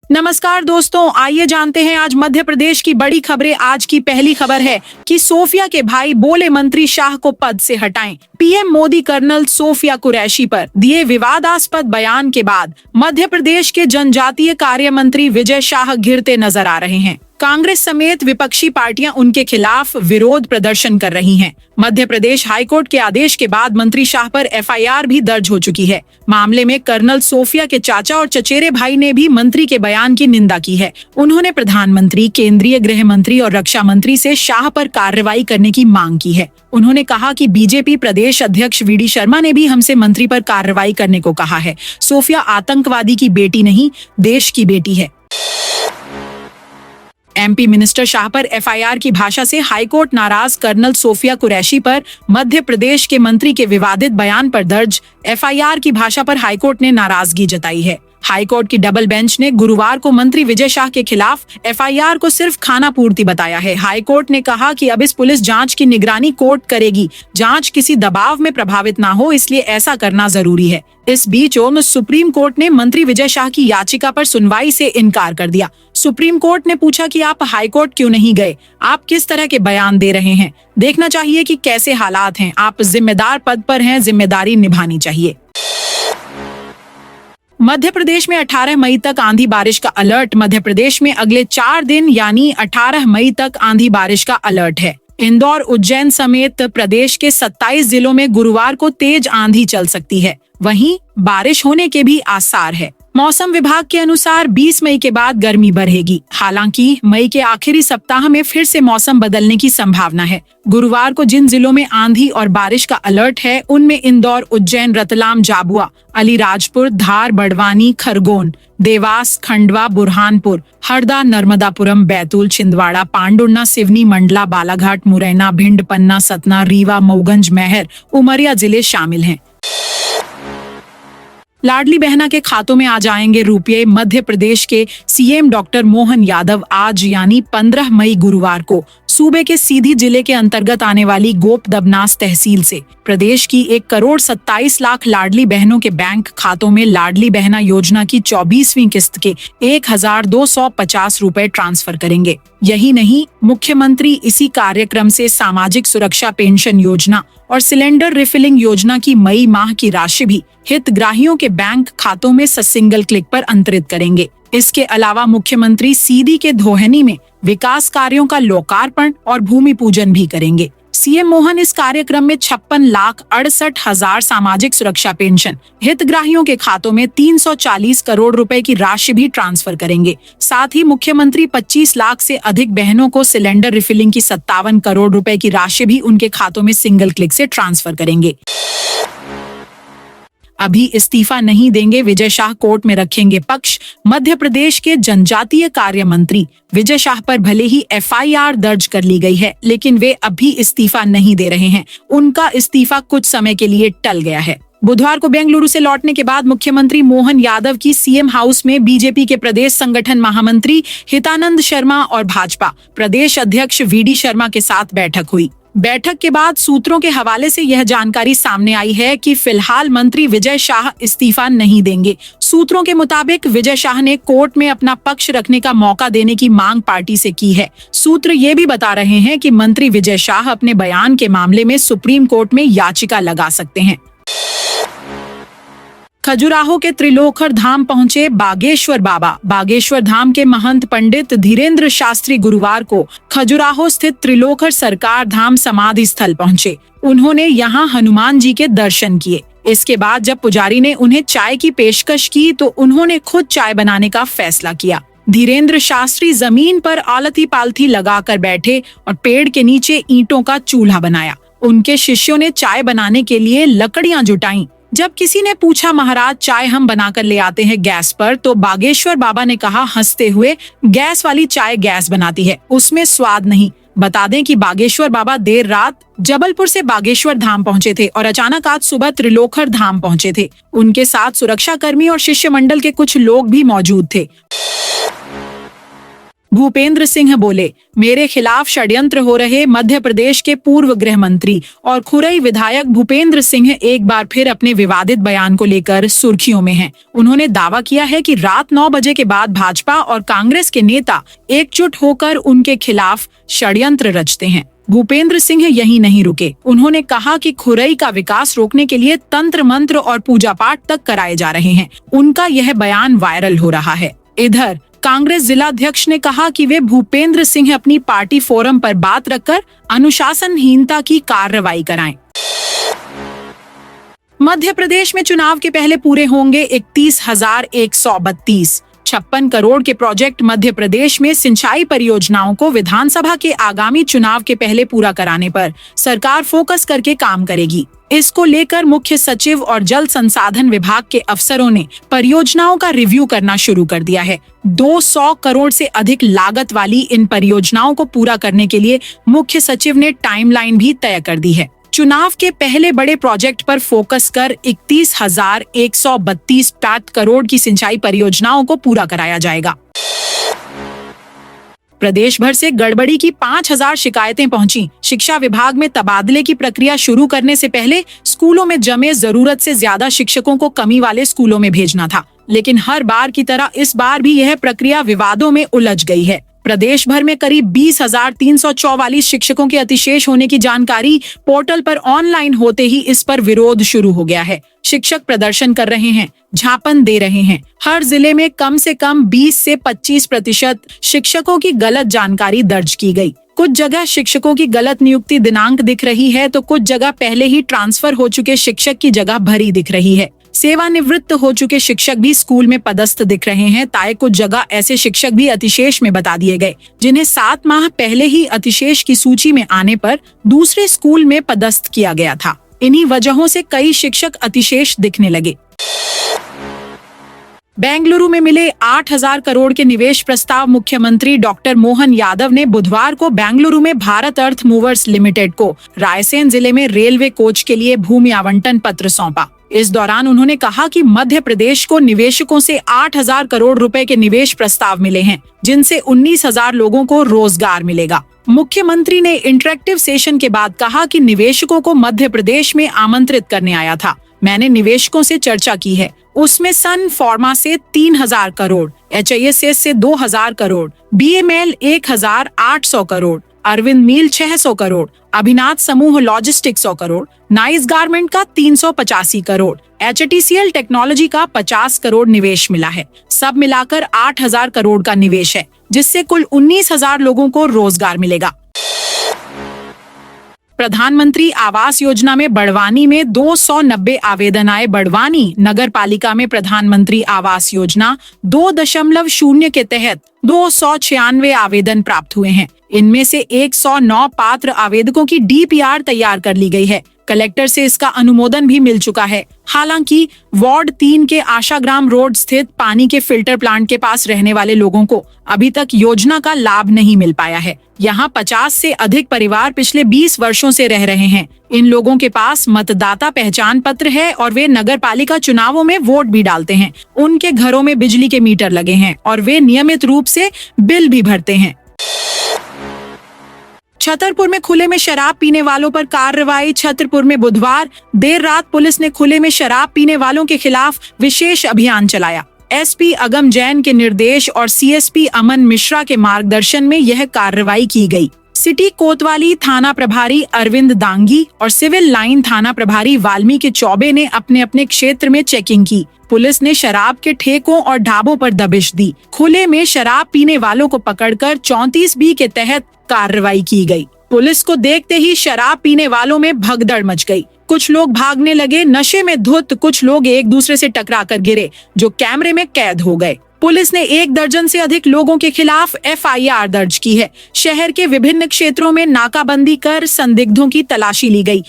नमस्कार दोस्तों, आइए जानते हैं आज मध्य प्रदेश की बड़ी खबरें। आज की पहली खबर है कि सोफिया के भाई बोले मंत्री शाह को पद से हटाएं। पीएम मोदी कर्नल सोफिया कुरैशी पर दिए विवादास्पद बयान के बाद मध्य प्रदेश के जनजातीय कार्य मंत्री विजय शाह घिरते नजर आ रहे हैं। कांग्रेस समेत विपक्षी पार्टियां उनके खिलाफ विरोध प्रदर्शन कर रही हैं। मध्य प्रदेश हाईकोर्ट के आदेश के बाद मंत्री शाह पर एफआईआर भी दर्ज हो चुकी है। मामले में कर्नल सोफिया के चाचा और चचेरे भाई ने भी मंत्री के बयान की निंदा की है। उन्होंने प्रधानमंत्री, केंद्रीय गृह मंत्री और रक्षा मंत्री से शाह पर कार्रवाई करने की मांग की है। उन्होंने कहा कि बीजेपी प्रदेश अध्यक्ष वीडी शर्मा ने भी हमसे मंत्री पर कार्रवाई करने को कहा है। सोफिया आतंकवादी की बेटी नहीं, देश की बेटी है। एमपी मिनिस्टर शाह पर एफआईआर की भाषा से हाईकोर्ट नाराज। कर्नल सोफिया कुरैशी पर मध्य प्रदेश के मंत्री के विवादित बयान पर दर्ज एफआईआर की भाषा पर हाईकोर्ट ने नाराजगी जताई है। हाईकोर्ट की डबल बेंच ने गुरुवार को मंत्री विजय शाह के खिलाफ एफआईआर को सिर्फ खाना पूर्ति बताया है। हाईकोर्ट ने कहा कि अब इस पुलिस जांच की निगरानी कोर्ट करेगी। जांच किसी दबाव में प्रभावित ना हो, इसलिए ऐसा करना जरूरी है। इस बीच सुप्रीम कोर्ट ने मंत्री विजय शाह की याचिका पर सुनवाई से इनकार कर दिया। सुप्रीम कोर्ट ने पूछा कि आप हाईकोर्ट क्यों नहीं गए, आप किस तरह के बयान दे रहे हैं, देखना चाहिए कि कैसे हालात हैं, आप जिम्मेदार पद पर हैं, जिम्मेदारी निभानी चाहिए। मध्य प्रदेश में 18 मई तक आंधी बारिश का अलर्ट। मध्य प्रदेश में अगले 4 दिन यानी 18 मई तक आंधी बारिश का अलर्ट है। इंदौर, उज्जैन समेत प्रदेश के 27 जिलों में गुरुवार को तेज आंधी चल सकती है। वहीं बारिश होने के भी आसार है। मौसम विभाग के अनुसार 20 मई के बाद गर्मी बढ़ेगी। हालांकि मई के आखिरी सप्ताह में फिर से मौसम बदलने की संभावना है। गुरुवार को जिन जिलों में आंधी और बारिश का अलर्ट है उनमें इंदौर, उज्जैन, रतलाम, झाबुआ, अलीराजपुर, धार, बड़वानी, खरगोन, देवास, खंडवा, बुरहानपुर, हरदा, नर्मदापुरम, बैतूल, छिंदवाड़ा, पांडुर्ना, सिवनी, मंडला, बालाघाट, मुरैना, भिंड, पन्ना, सतना, रीवा, मऊगंज, मैहर, उमरिया जिले शामिल हैं। लाडली बहना के खातों में आ जाएंगे रुपये। मध्य प्रदेश के सीएम डॉक्टर मोहन यादव आज यानी 15 मई गुरुवार को सूबे के सीधी जिले के अंतर्गत आने वाली गोप दबनास तहसील से प्रदेश की 1,27,00,000 लाडली बहनों के बैंक खातों में लाडली बहना योजना की 24वीं किस्त के 1,250 रुपए ट्रांसफर करेंगे। यही नहीं, मुख्यमंत्री इसी कार्यक्रम से सामाजिक सुरक्षा पेंशन योजना और सिलेंडर रिफिलिंग योजना की मई माह की राशि भी हितग्राहियों के बैंक खातों में सिंगल क्लिक पर अंतरित करेंगे। इसके अलावा मुख्यमंत्री सीधी के धोहनी में विकास कार्यों का लोकार्पण और भूमि पूजन भी करेंगे। सीएम मोहन इस कार्यक्रम में 56,68,000 सामाजिक सुरक्षा पेंशन हितग्राहियों के खातों में 340 करोड़ रुपए की राशि भी ट्रांसफर करेंगे। साथ ही मुख्यमंत्री 25 लाख से अधिक बहनों को सिलेंडर रिफिलिंग की 57 करोड़ रुपए की राशि भी उनके खातों में सिंगल क्लिक से ट्रांसफर करेंगे। अभी इस्तीफा नहीं देंगे, विजय शाह कोर्ट में रखेंगे पक्ष। मध्य प्रदेश के जनजातीय कार्य मंत्री विजय शाह पर भले ही एफआईआर दर्ज कर ली गई है, लेकिन वे अभी इस्तीफा नहीं दे रहे हैं। उनका इस्तीफा कुछ समय के लिए टल गया है। बुधवार को बेंगलुरु से लौटने के बाद मुख्यमंत्री मोहन यादव की सीएम हाउस में बीजेपी के प्रदेश संगठन महामंत्री हितानंद शर्मा और भाजपा प्रदेश अध्यक्ष वीडी शर्मा के साथ बैठक हुई। बैठक के बाद सूत्रों के हवाले से यह जानकारी सामने आई है कि फिलहाल मंत्री विजय शाह इस्तीफा नहीं देंगे। सूत्रों के मुताबिक विजय शाह ने कोर्ट में अपना पक्ष रखने का मौका देने की मांग पार्टी से की है। सूत्र ये भी बता रहे हैं कि मंत्री विजय शाह अपने बयान के मामले में सुप्रीम कोर्ट में याचिका लगा सकते हैं। खजुराहो के त्रिलोखर धाम पहुंचे बागेश्वर बाबा। बागेश्वर धाम के महंत पंडित धीरेन्द्र शास्त्री गुरुवार को खजुराहो स्थित त्रिलोखर सरकार धाम समाधि स्थल पहुंचे। उन्होंने यहां हनुमान जी के दर्शन किए। इसके बाद जब पुजारी ने उन्हें चाय की पेशकश की तो उन्होंने खुद चाय बनाने का फैसला किया। धीरेन्द्र शास्त्री जमीन पर आलती पालथी लगाकर बैठे और पेड़ के नीचे ईंटों का चूल्हा बनाया। उनके शिष्यों ने चाय बनाने के लिए लकड़ियां जुटाई। जब किसी ने पूछा, महाराज चाय हम बनाकर ले आते हैं गैस पर, तो बागेश्वर बाबा ने कहा हंसते हुए, गैस वाली चाय गैस बनाती है, उसमें स्वाद नहीं। बता दें कि बागेश्वर बाबा देर रात जबलपुर से बागेश्वर धाम पहुंचे थे और अचानक आज सुबह त्रिलोखर धाम पहुंचे थे। उनके साथ सुरक्षा कर्मी और शिष्य मंडल के कुछ लोग भी मौजूद थे। भूपेंद्र सिंह बोले, मेरे खिलाफ षड्यंत्र हो रहे। मध्य प्रदेश के पूर्व गृह मंत्री और खुरई विधायक भूपेंद्र सिंह एक बार फिर अपने विवादित बयान को लेकर सुर्खियों में हैं। उन्होंने दावा किया है कि रात 9 बजे के बाद भाजपा और कांग्रेस के नेता एकजुट होकर उनके खिलाफ षड्यंत्र रचते हैं। भूपेंद्र सिंह यहीं नहीं रुके। उन्होंने कहा कि खुरई का विकास रोकने के लिए तंत्र मंत्र और पूजा पाठ तक कराए जा रहे हैं। उनका यह बयान वायरल हो रहा है। इधर कांग्रेस जिलाध्यक्ष ने कहा कि वे भूपेंद्र सिंह अपनी पार्टी फोरम पर बात रखकर अनुशासनहीनता की कार्रवाई कराएं। मध्य प्रदेश में चुनाव के पहले पूरे होंगे 31,132 56 करोड़ के प्रोजेक्ट। मध्य प्रदेश में सिंचाई परियोजनाओं को विधानसभा के आगामी चुनाव के पहले पूरा कराने पर सरकार फोकस करके काम करेगी। इसको लेकर मुख्य सचिव और जल संसाधन विभाग के अफसरों ने परियोजनाओं का रिव्यू करना शुरू कर दिया है। 200 करोड़ से अधिक लागत वाली इन परियोजनाओं को पूरा करने के लिए मुख्य सचिव ने टाइमलाइन भी तय कर दी है। चुनाव के पहले बड़े प्रोजेक्ट पर फोकस कर 31,132 करोड़ की सिंचाई परियोजनाओं को पूरा कराया जाएगा। प्रदेश भर से गड़बड़ी की 5,000 शिकायतें पहुंची। शिक्षा विभाग में तबादले की प्रक्रिया शुरू करने से पहले स्कूलों में जमे जरूरत से ज्यादा शिक्षकों को कमी वाले स्कूलों में भेजना था, लेकिन हर बार की तरह इस बार भी यह प्रक्रिया विवादों में उलझ गई है। प्रदेश भर में करीब 20,344 शिक्षकों के अतिशेष होने की जानकारी पोर्टल पर ऑनलाइन होते ही इस पर विरोध शुरू हो गया है। शिक्षक प्रदर्शन कर रहे हैं, झापन दे रहे हैं। हर जिले में कम से कम 20 से 25% शिक्षकों की गलत जानकारी दर्ज की गई। कुछ जगह शिक्षकों की गलत नियुक्ति दिनांक दिख रही है तो कुछ जगह पहले ही ट्रांसफर हो चुके शिक्षक की जगह भरी दिख रही है। सेवानिवृत्त हो चुके शिक्षक भी स्कूल में पदस्थ दिख रहे हैं। ताए कुछ जगह ऐसे शिक्षक भी अतिशेष में बता दिए गए जिन्हें 7 माह पहले ही अतिशेष की सूची में आने पर दूसरे स्कूल में पदस्थ किया गया था। इन्हीं वजहों से कई शिक्षक अतिशेष दिखने लगे। बेंगलुरु में मिले 8,000 करोड़ के निवेश प्रस्ताव। मुख्यमंत्री डॉक्टर मोहन यादव ने बुधवार को बेंगलुरु में भारत अर्थ मूवर्स लिमिटेड को रायसेन जिले में रेलवे कोच के लिए भूमि आवंटन पत्र सौंपा। इस दौरान उन्होंने कहा कि मध्य प्रदेश को निवेशकों से 8,000 करोड़ रुपए के निवेश प्रस्ताव मिले हैं, जिनसे 19,000 लोगों को रोजगार मिलेगा। मुख्यमंत्री ने इंटरेक्टिव सेशन के बाद कहा कि निवेशकों को मध्य प्रदेश में आमंत्रित करने आया था। मैंने निवेशकों से चर्चा की है। उसमें सन फार्मा से 3,000 करोड़, HISS से 2,000 करोड़, BML 1,800 करोड़, अरविंद मील 600 करोड़, अभिनाथ समूह लॉजिस्टिक 100 करोड़, नाइस गारमेंट का 385 करोड़, HTCL टेक्नोलॉजी का 50 करोड़ निवेश मिला है। सब मिलाकर 8,000 करोड़ का निवेश है, जिससे कुल 19,000 लोगों को रोजगार मिलेगा। प्रधानमंत्री आवास योजना में बड़वानी में 290 आवेदन आए। बड़वानी नगर पालिका में प्रधानमंत्री आवास योजना 2.0 के तहत 296 आवेदन प्राप्त हुए हैं। इनमें से 109 पात्र आवेदकों की DPR तैयार कर ली गई है। कलेक्टर से इसका अनुमोदन भी मिल चुका है। हालांकि वार्ड 3 के आशाग्राम रोड स्थित पानी के फिल्टर प्लांट के पास रहने वाले लोगों को अभी तक योजना का लाभ नहीं मिल पाया है। यहाँ 50 से अधिक परिवार पिछले 20 वर्षों से रह रहे हैं। इन लोगों के पास मतदाता पहचान पत्र है और वे नगर पालिका चुनावों में वोट भी डालते हैं। उनके घरों में बिजली के मीटर लगे हैं और वे नियमित रूप से बिल भी भरते हैं। छतरपुर में खुले में शराब पीने वालों पर कार्रवाई। छतरपुर में बुधवार देर रात पुलिस ने खुले में शराब पीने वालों के खिलाफ विशेष अभियान चलाया। SP अगम जैन के निर्देश और CSP अमन मिश्रा के मार्गदर्शन में यह कार्रवाई की गई। सिटी कोतवाली थाना प्रभारी अरविंद दांगी और सिविल लाइन थाना प्रभारी वाल्मीकि चौबे ने अपने अपने क्षेत्र में चेकिंग की। पुलिस ने शराब के ठेकों और ढाबों पर दबिश दी। खुले में शराब पीने वालों को पकड़कर 34B के तहत कार्रवाई की गई। पुलिस को देखते ही शराब पीने वालों में भगदड़ मच गई। कुछ लोग भागने लगे। नशे में धुत कुछ लोग एक दूसरे से टकराकर गिरे, जो कैमरे में कैद हो गए। पुलिस ने 1 दर्जन से अधिक लोगों के खिलाफ FIR दर्ज की है। शहर के विभिन्न क्षेत्रों में नाकाबंदी कर संदिग्धों की तलाशी ली गई।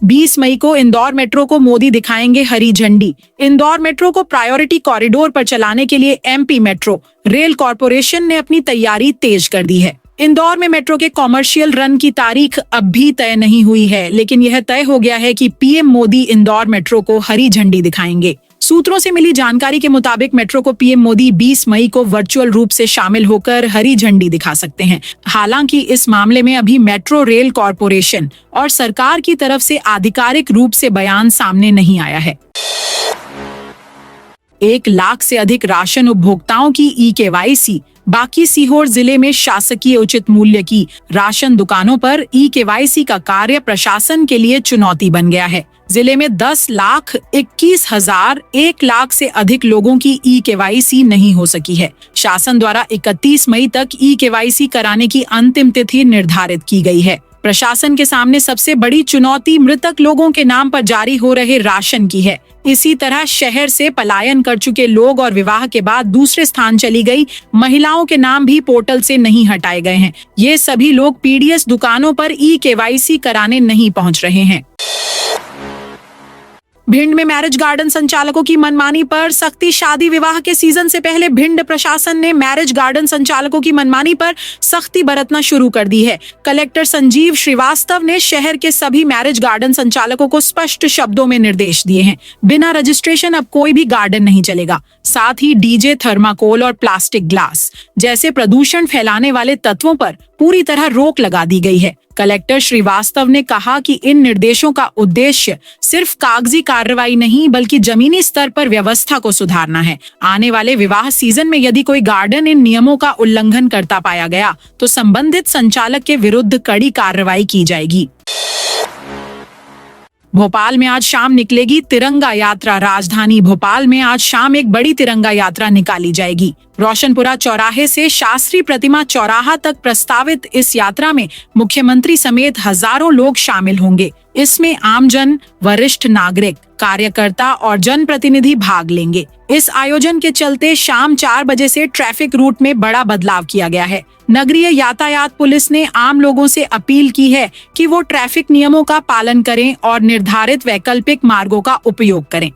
20 मई को इंदौर मेट्रो को मोदी दिखाएंगे हरी झंडी। इंदौर मेट्रो को प्रायोरिटी कॉरिडोर पर चलाने के लिए MP मेट्रो रेल कॉरपोरेशन ने अपनी तैयारी तेज कर दी है। इंदौर में मेट्रो के कॉमर्शियल रन की तारीख अब भी तय नहीं हुई है, लेकिन यह तय हो गया है कि PM मोदी इंदौर मेट्रो को हरी झंडी दिखाएंगे। सूत्रों से मिली जानकारी के मुताबिक मेट्रो को पीएम मोदी 20 मई को वर्चुअल रूप से शामिल होकर हरी झंडी दिखा सकते हैं। हालांकि इस मामले में अभी मेट्रो रेल कॉरपोरेशन और सरकार की तरफ से आधिकारिक रूप से बयान सामने नहीं आया है। 1 लाख से अधिक राशन उपभोक्ताओं की ई-केवाईसी। बाकी सीहोर जिले में शासकीय उचित मूल्य की राशन दुकानों पर ई-केवाईसी का कार्य प्रशासन के लिए चुनौती बन गया है। जिले में 10,21,000 1 लाख से अधिक लोगों की ई-केवाईसी नहीं हो सकी है। शासन द्वारा 31 मई तक ई-केवाईसी कराने की अंतिम तिथि निर्धारित की गई है। प्रशासन के सामने सबसे बड़ी चुनौती मृतक लोगों के नाम पर जारी हो रहे राशन की है। इसी तरह शहर से पलायन कर चुके लोग और विवाह के बाद दूसरे स्थान चली गई महिलाओं के नाम भी पोर्टल से नहीं हटाए गए हैं। ये सभी लोग पीडीएस दुकानों पर ई-केवाईसी कराने नहीं पहुंच रहे हैं। भिंड में मैरिज गार्डन संचालकों की मनमानी पर सख्ती। शादी विवाह के सीजन से पहले भिंड प्रशासन ने मैरिज गार्डन संचालकों की मनमानी पर सख्ती बरतना शुरू कर दी है। कलेक्टर संजीव श्रीवास्तव ने शहर के सभी मैरिज गार्डन संचालकों को स्पष्ट शब्दों में निर्देश दिए हैं। बिना रजिस्ट्रेशन अब कोई भी गार्डन नहीं चलेगा। साथ ही डीजे, थर्माकोल और प्लास्टिक ग्लास जैसे प्रदूषण फैलाने वाले तत्वों पर पूरी तरह रोक लगा दी गई है। कलेक्टर श्रीवास्तव ने कहा कि इन निर्देशों का उद्देश्य सिर्फ कागजी कार्रवाई नहीं बल्कि जमीनी स्तर पर व्यवस्था को सुधारना है। आने वाले विवाह सीजन में यदि कोई गार्डन इन नियमों का उल्लंघन करता पाया गया तो संबंधित संचालक के विरुद्ध कड़ी कार्रवाई की जाएगी। भोपाल में आज शाम निकलेगी तिरंगा यात्रा। राजधानी भोपाल में आज शाम एक बड़ी तिरंगा यात्रा निकाली जाएगी। रोशनपुरा चौराहे से शास्त्री प्रतिमा चौराहा तक प्रस्तावित इस यात्रा में मुख्यमंत्री समेत हजारों लोग शामिल होंगे। इसमें आमजन, वरिष्ठ नागरिक, कार्यकर्ता और जनप्रतिनिधि भाग लेंगे। इस आयोजन के चलते शाम 4 बजे से ट्रैफिक रूट में बड़ा बदलाव किया गया है। नगरीय यातायात पुलिस ने आम लोगों से अपील की है कि वो ट्रैफिक नियमों का पालन करें और निर्धारित वैकल्पिक मार्गों का उपयोग करें।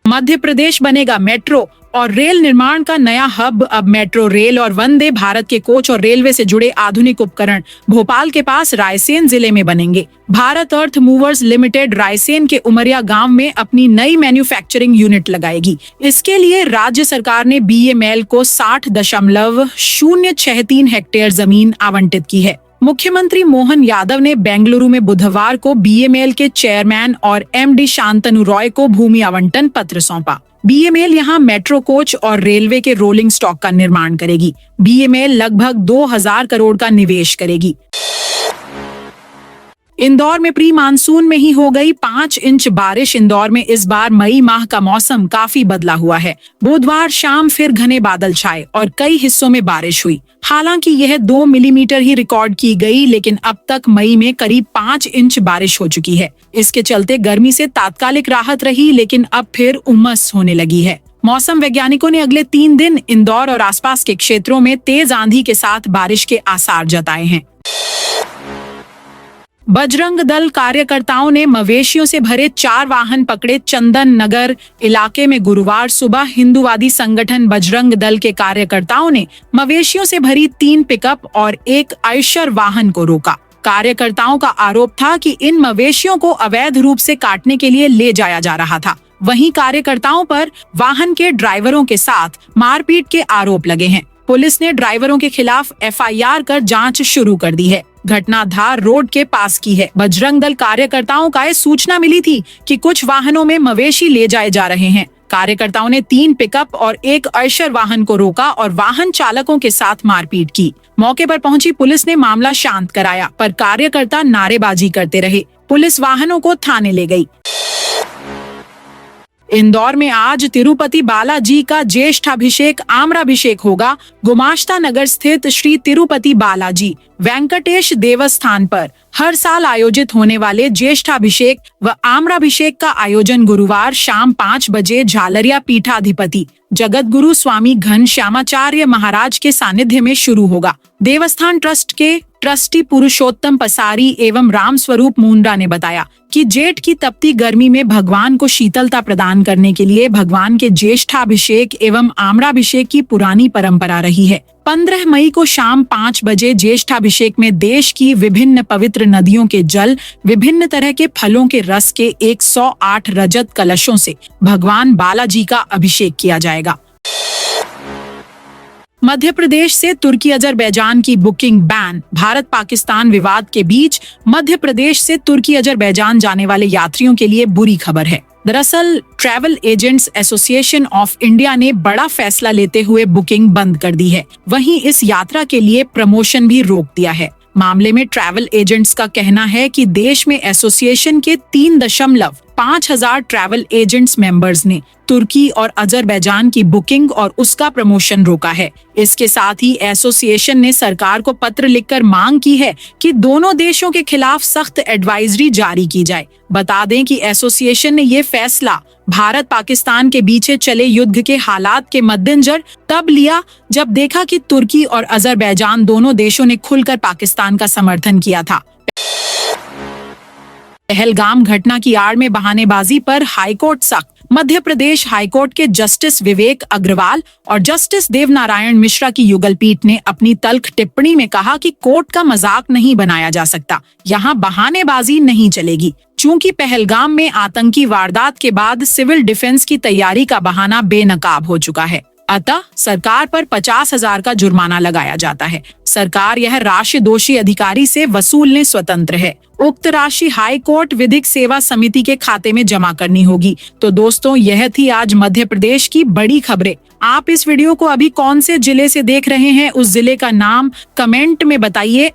मध्य प्रदेश बनेगा मेट्रो और रेल निर्माण का नया हब। अब मेट्रो रेल और वंदे भारत के कोच और रेलवे से जुड़े आधुनिक उपकरण भोपाल के पास रायसेन जिले में बनेंगे। भारत अर्थ मूवर्स लिमिटेड रायसेन के उमरिया गांव में अपनी नई मैन्युफैक्चरिंग यूनिट लगाएगी। इसके लिए राज्य सरकार ने बीएमएल को 60.063 हेक्टेयर जमीन आवंटित की है। मुख्यमंत्री मोहन यादव ने बेंगलुरु में बुधवार को बीएमएल के चेयरमैन और एमडी शांतनु रॉय को भूमि आवंटन पत्र सौंपा। बीएमएल यहां मेट्रो कोच और रेलवे के रोलिंग स्टॉक का निर्माण करेगी। बीएमएल लगभग 2000 करोड़ का निवेश करेगी। इंदौर में प्री मानसून में ही हो गई 5 इंच बारिश। इंदौर में इस बार मई माह का मौसम काफी बदला हुआ है। बुधवार शाम फिर घने बादल छाए और कई हिस्सों में बारिश हुई। हालांकि यह 2 मिलीमीटर ही रिकॉर्ड की गई, लेकिन अब तक मई में करीब 5 इंच बारिश हो चुकी है। इसके चलते गर्मी से तात्कालिक राहत रही, लेकिन अब फिर उमस होने लगी है। मौसम वैज्ञानिकों ने अगले 3 दिन इंदौर और आसपास के क्षेत्रों में तेज आंधी के साथ बारिश के आसार जताए हैं। बजरंग दल कार्यकर्ताओं ने मवेशियों से भरे 4 वाहन पकड़े। चंदन नगर इलाके में गुरुवार सुबह हिंदूवादी संगठन बजरंग दल के कार्यकर्ताओं ने मवेशियों से भरी 3 पिकअप और एक आयशर वाहन को रोका। कार्यकर्ताओं का आरोप था कि इन मवेशियों को अवैध रूप से काटने के लिए ले जाया जा रहा था। वहीं कार्यकर्ताओं पर वाहन के ड्राइवरों के साथ मारपीट के आरोप लगे हैं। पुलिस ने ड्राइवरों के खिलाफ एफआईआर कर जांच शुरू कर दी है। घटना धार रोड के पास की है। बजरंग दल कार्यकर्ताओं का सूचना मिली थी कि कुछ वाहनों में मवेशी ले जाए जा रहे हैं। कार्यकर्ताओं ने 3 पिकअप और एक आयशर वाहन को रोका और वाहन चालकों के साथ मारपीट की। मौके पर पहुंची पुलिस ने मामला शांत कराया, पर कार्यकर्ता नारेबाजी करते रहे। पुलिस वाहनों को थाने ले गई। इंदौर में आज तिरुपति बालाजी का ज्येष्ठाभिषेक आम्राभिषेक होगा। गुमाश्ता नगर स्थित श्री तिरुपति बालाजी वेंकटेश देवस्थान पर हर साल आयोजित होने वाले ज्येष्ठाभिषेक व आम्राभिषेक का आयोजन गुरुवार शाम 5 बजे झालरिया पीठाधिपति जगत गुरु स्वामी घनश्यामाचार्य महाराज के सानिध्य में शुरू होगा। देवस्थान ट्रस्ट के ट्रस्टी पुरुषोत्तम पसारी एवं रामस्वरूप मुंडा ने बताया कि जेठ की तपती गर्मी में भगवान को शीतलता प्रदान करने के लिए भगवान के ज्येष्ठाभिषेक एवं आम्राभिषेक की पुरानी परंपरा रही है। 15 मई को शाम 5 बजे ज्येष्ठाभिषेक में देश की विभिन्न पवित्र नदियों के जल, विभिन्न तरह के फलों के रस के 108 रजत कलशों से भगवान बालाजी का अभिषेक किया जाएगा। मध्य प्रदेश से तुर्की अजरबैजान की बुकिंग बैन। भारत पाकिस्तान विवाद के बीच मध्य प्रदेश से तुर्की अजरबैजान जाने वाले यात्रियों के लिए बुरी खबर है। दरअसल travel agents association of India ने बड़ा फैसला लेते हुए बुकिंग बंद कर दी है। वहीं इस यात्रा के लिए प्रमोशन भी रोक दिया है। मामले में ट्रैवल एजेंट्स का कहना है कि देश में एसोसिएशन के 3.5 ट्रैवल एजेंट्स मेंबर्स ने तुर्की और अजरबैजान की बुकिंग और उसका प्रमोशन रोका है। इसके साथ ही एसोसिएशन ने सरकार को पत्र लिखकर मांग की है कि दोनों देशों के खिलाफ सख्त एडवाइजरी जारी की जाए। बता दें कि एसोसिएशन ने ये फैसला भारत पाकिस्तान के बीच चले युद्ध के हालात के मद्देनजर तब लिया जब देखा कि तुर्की और अजरबैजान दोनों देशों ने खुलकर पाकिस्तान का समर्थन किया था। पहलगाम घटना की आड़ में बहानेबाजी पर हाईकोर्ट सख्त। मध्य प्रदेश हाईकोर्ट के जस्टिस विवेक अग्रवाल और जस्टिस देवनारायण मिश्रा की युगल पीठ ने अपनी तल्ख टिप्पणी में कहा कि कोर्ट का मजाक नहीं बनाया जा सकता, यहाँ बहानेबाजी नहीं चलेगी। चूंकि पहलगाम में आतंकी वारदात के बाद सिविल डिफेंस की तैयारी का बहाना बेनकाब हो चुका है, अतः सरकार पर 50,000 का जुर्माना लगाया जाता है। सरकार यह राशि दोषी अधिकारी से वसूलने स्वतंत्र है। उक्त राशि हाई कोर्ट विधिक सेवा समिति के खाते में जमा करनी होगी। तो दोस्तों, यह थी आज मध्य प्रदेश की बड़ी खबरें। आप इस वीडियो को अभी कौन से जिले से देख रहे हैं, उस जिले का नाम कमेंट में बताइए।